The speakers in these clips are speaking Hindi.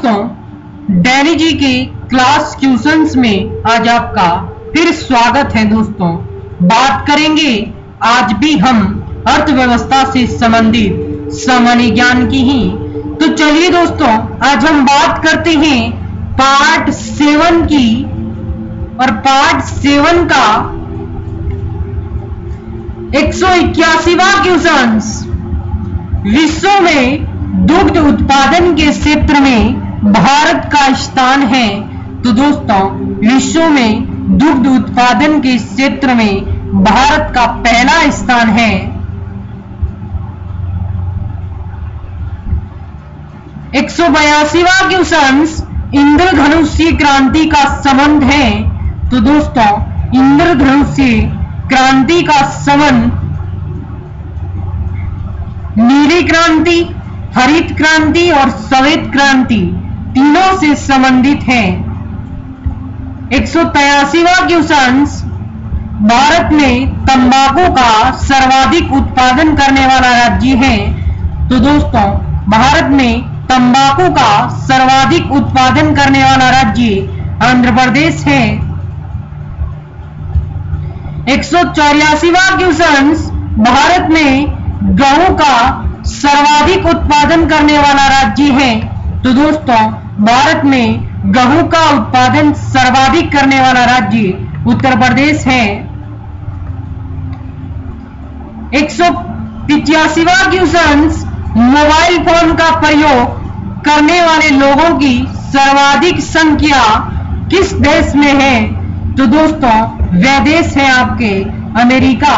दोस्तों, डैनी जी के क्लास ट्यूशंस में आज आपका फिर स्वागत है। दोस्तों, बात करेंगे आज भी हम अर्थव्यवस्था से संबंधित सामान्य ज्ञान की ही। तो चलिए दोस्तों, आज हम बात करते हैं पार्ट 7 की, और पार्ट 7 का 181वां क्वेश्चन, विश्व में दुग्ध उत्पादन के क्षेत्र में भारत का स्थान है। तो दोस्तों, विश्व में दुग्ध उत्पादन के क्षेत्र में भारत का पहला स्थान है। 182वां क्वेश्चन, इंद्रधनुषीय क्रांति का संबंध है। तो दोस्तों, इंद्रधनुषीय क्रांति का संबंध नीली क्रांति, हरित क्रांति और श्वेत क्रांति तीनों से संबंधित है। 183वां क्वेश्चन, भारत में तंबाकू का सर्वाधिक उत्पादन करने वाला राज्य है। तो दोस्तों, भारत में तंबाकू का सर्वाधिक उत्पादन करने वाला राज्य आंध्र प्रदेश है। 184वां क्वेश्चन, भारत में गेहूं का सर्वाधिक उत्पादन करने वाला राज्य है। तो दोस्तों, भारत में गेहूं का उत्पादन सर्वाधिक करने वाला राज्य उत्तर प्रदेश है। 185वां क्वेश्चन, मोबाइल फोन का प्रयोग करने वाले लोगों की सर्वाधिक संख्या किस देश में है? तो दोस्तों, वह देश है आपके अमेरिका।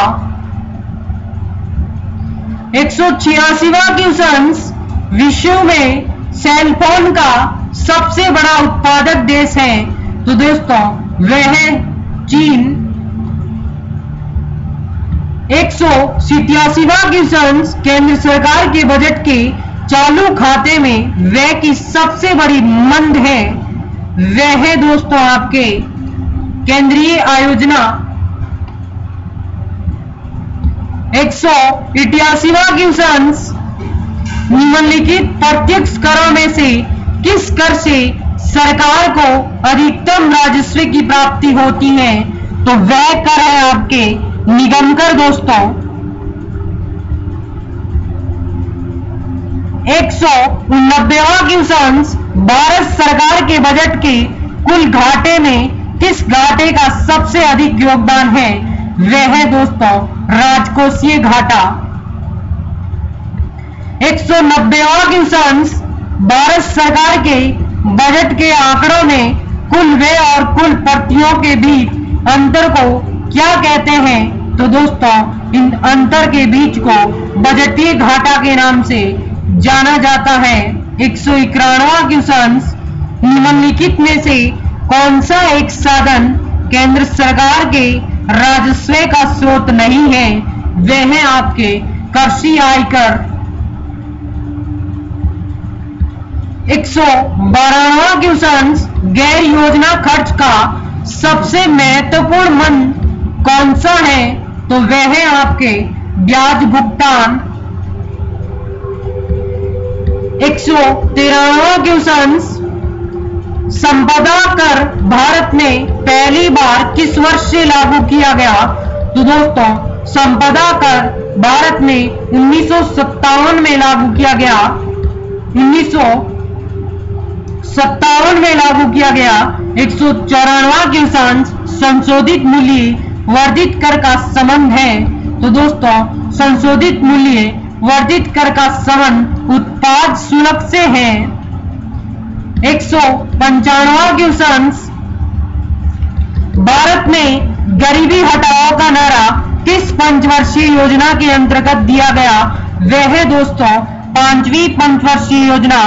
186वां क्वेश्चन, विश्व में सेल फोन का सबसे बड़ा उत्पादक देश है। तो दोस्तों, वह है चीन। 187वां क्वेश्चन, केंद्र सरकार के बजट के चालू खाते में व्यय की सबसे बड़ी मंद है। वह है दोस्तों आपके केंद्रीय आयोजना। 188वां क्वेश्चन, निम्नलिखित प्रत्यक्ष करों में से किस कर से सरकार को अधिकतम राजस्व की प्राप्ति होती है? तो वह कर है आपके निगम कर। दोस्तों, 189वां क्वेश्चन, भारत सरकार के बजट के कुल घाटे में किस घाटे का सबसे अधिक योगदान है? वह है दोस्तों राजकोषीय घाटा। 190वां क्वेश्चन, भारत सरकार के बजट के आंकड़ों में कुल व्यय और कुल प्रतियों के बीच अंतर को क्या कहते हैं? तो दोस्तों, इन अंतर के बीच को बजटीय घाटा के नाम से जाना जाता है। 191वां क्वेश्चन, निम्नलिखित में से कौन सा एक साधन केंद्र सरकार के राजस्व का स्रोत नहीं है? वह है आपके कृषि आयकर। 112वां क्वेश्चन, गैर योजना खर्च का सबसे महत्वपूर्ण मद कौन सा है? तो वह है आपके ब्याज भुगतान। 113वां क्वेश्चन, संपदा कर भारत में पहली बार किस वर्ष से लागू किया गया? तो दोस्तों, संपदा कर भारत में 1957 में लागू किया गया। 1957 में लागू किया गया। 194वां क्वेश्चन, संशोधित मूल्य वर्धित कर का संबंध है। तो दोस्तों, संशोधित मूल्य वर्धित कर का संबंध उत्पाद शुल्क से है। 195वां क्वेश्चन, भारत में गरीबी हटाओ का नारा किस पंचवर्षीय योजना के अंतर्गत दिया गया? वह है दोस्तों 5वीं पंचवर्षीय योजना।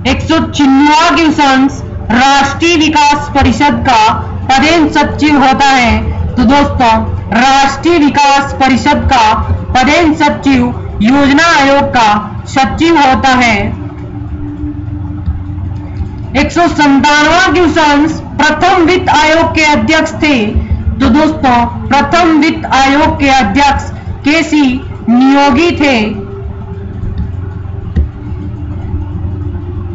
196वां क्वेश्चन, राष्ट्रीय विकास परिषद का पदेन सचिव होता है। तो दोस्तों, राष्ट्रीय विकास परिषद का पदेन सचिव योजना आयोग का सचिव होता है। 197वां क्वेश्चन, प्रथम वित्त आयोग के अध्यक्ष थे। तो दोस्तों, प्रथम वित्त आयोग के अध्यक्ष केसी नियोगी थे।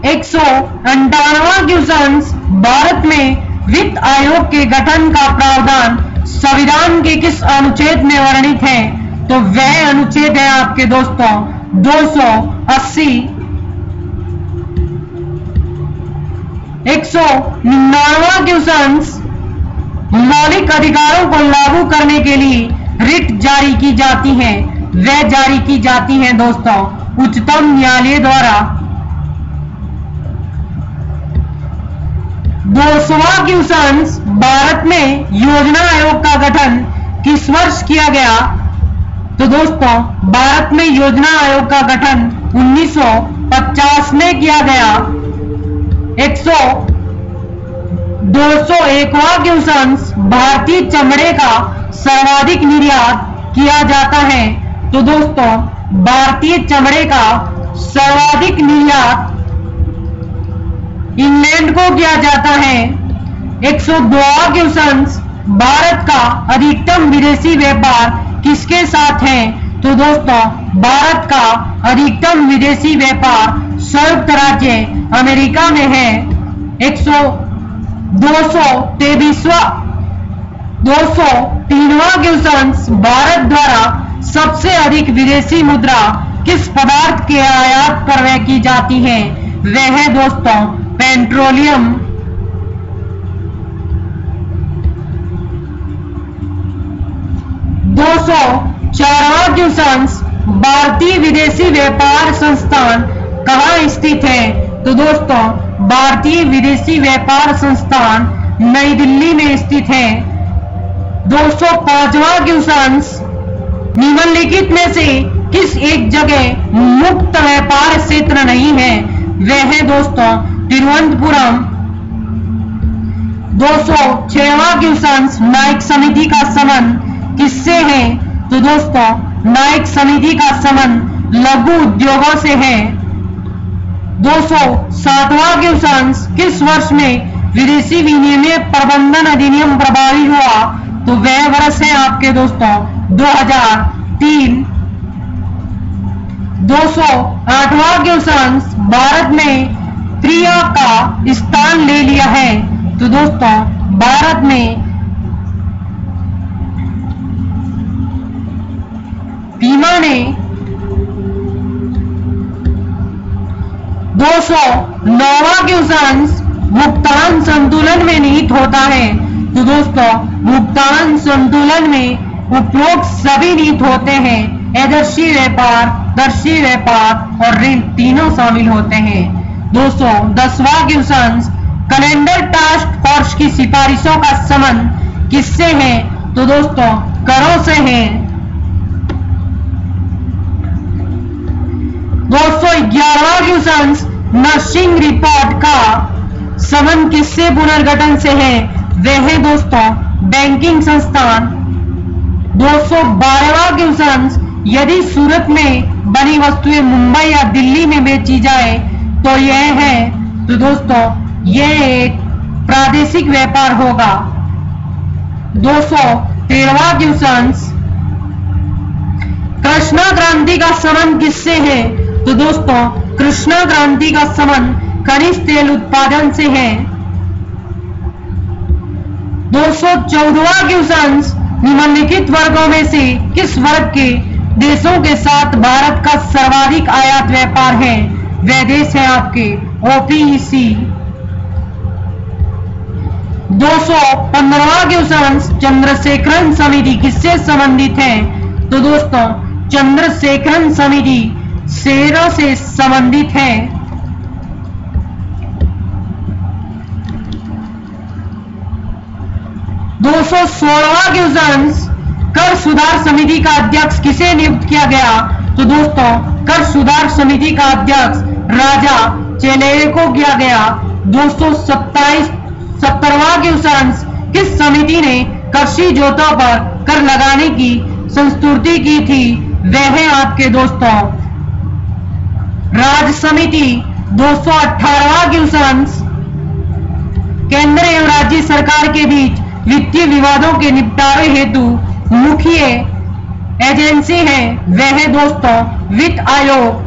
198वां क्वेश्चन, भारत में वित्त आयोग के गठन का प्रावधान संविधान के किस अनुच्छेद में वर्णित है? तो वह अनुच्छेद है आपके दोस्तों 280। 199वां क्वेश्चन, मौलिक अधिकारों को लागू करने के लिए रिट जारी की जाती है, वह जारी की जाती है दोस्तों उच्चतम न्यायालय द्वारा। 200वां क्वेश्चन, भारत में योजना आयोग का गठन किस वर्ष किया गया? तो दोस्तों भारत में योजना आयोग का गठन 1950 में किया गया। 201वां क्वेश्चन, भारतीय चमड़े का सर्वाधिक निर्यात किया जाता है। तो दोस्तों भारतीय चमड़े का सर्वाधिक निर्यात इंग्लैंड को किया जाता है। 102वां क्वेश्चन, भारत का अधिकतम विदेशी व्यापार किसके साथ है? तो दोस्तों भारत का अधिकतम विदेशी व्यापार संयुक्त राज्य अमेरिका में है। 203वां क्वेश्चन, भारत द्वारा सबसे अधिक विदेशी मुद्रा किस पदार्थ के आयात पर व्यय की जाती है? वह है दोस्तों पेट्रोलियम। 204वां क्वेश्चन, भारतीय विदेशी व्यापार संस्थान कहाँ स्थित है? तो दोस्तों भारतीय विदेशी व्यापार संस्थान नई दिल्ली में स्थित है। 205वां क्वेश्चन, निम्नलिखित में से किस एक जगह मुक्त व्यापार क्षेत्र नहीं है? वह है दोस्तों तिरुवनंतपुरम। 206वां क्वेश्चन, नाइक समिति का संबंध किससे है? तो दोस्तों नाइक समिति का संबंध लघु उद्योगों से है। 207वां क्वेश्चन, किस वर्ष में विदेशी विनिमय प्रबंधन अधिनियम प्रभावी हुआ? तो वह वर्ष है आपके दोस्तों 2003। 208वां क्वेश्चन, भारत में क्रिया का स्थान ले लिया है। तो दोस्तों भारत में बीमा ने 209वां क्वेश्चन, भुगतान संतुलन में निहित होता है। तो दोस्तों भुगतान संतुलन में उपयोग सभी निहित होते हैं, एदर्शी व्यापार, दर्शी व्यापार और ऋण तीनों शामिल होते हैं। 210वां क्वेश्चन, कैलेंडर टास्क फोर्स की सिफारिशों का संबंध किससे है? तो दोस्तों करों से है। 211वां क्वेश्चन, नर्सिंग रिपोर्ट का संबंध किससे पुनर्गठन से है? वह है दोस्तों बैंकिंग संस्थान। 212वां क्वेश्चन, यदि सूरत में बनी वस्तुएं मुंबई या दिल्ली में बेची जाए तो यह है? तो दोस्तों यह एक प्रादेशिक व्यापार होगा। 213वां क्वेश्चन, कृष्णा क्रांति का संबंध किससे है? तो दोस्तों कृष्णा क्रांति का संबंध खनिज तेल उत्पादन से है। 214वां क्वेश्चन, निम्नलिखित वर्गों में से किस वर्ग के देशों के साथ भारत का सर्वाधिक आयात व्यापार है? वह देश है आपके ओपीईसी। 215वां क्वेश्चन, चंद्रशेखरन समिति किससे संबंधित है? तो दोस्तों चंद्रशेखरन समिति शेरों से संबंधित है। 216वां क्वेश्चन, कर सुधार समिति का अध्यक्ष किसे नियुक्त किया गया? तो दोस्तों कर सुधार समिति का अध्यक्ष राजा चेलेरे को किया गया। 217वां क्वेश्चन, किस समिति ने कृषि जोतों पर कर लगाने की संस्तुति की थी? वह है आपके दोस्तों राज्य समिति। 218वां क्वेश्चन, केंद्र एवं राज्य सरकार के बीच वित्तीय विवादों के निपटारे हेतु मुख्य एजेंसी है, वह है दोस्तों वित्त आयोग।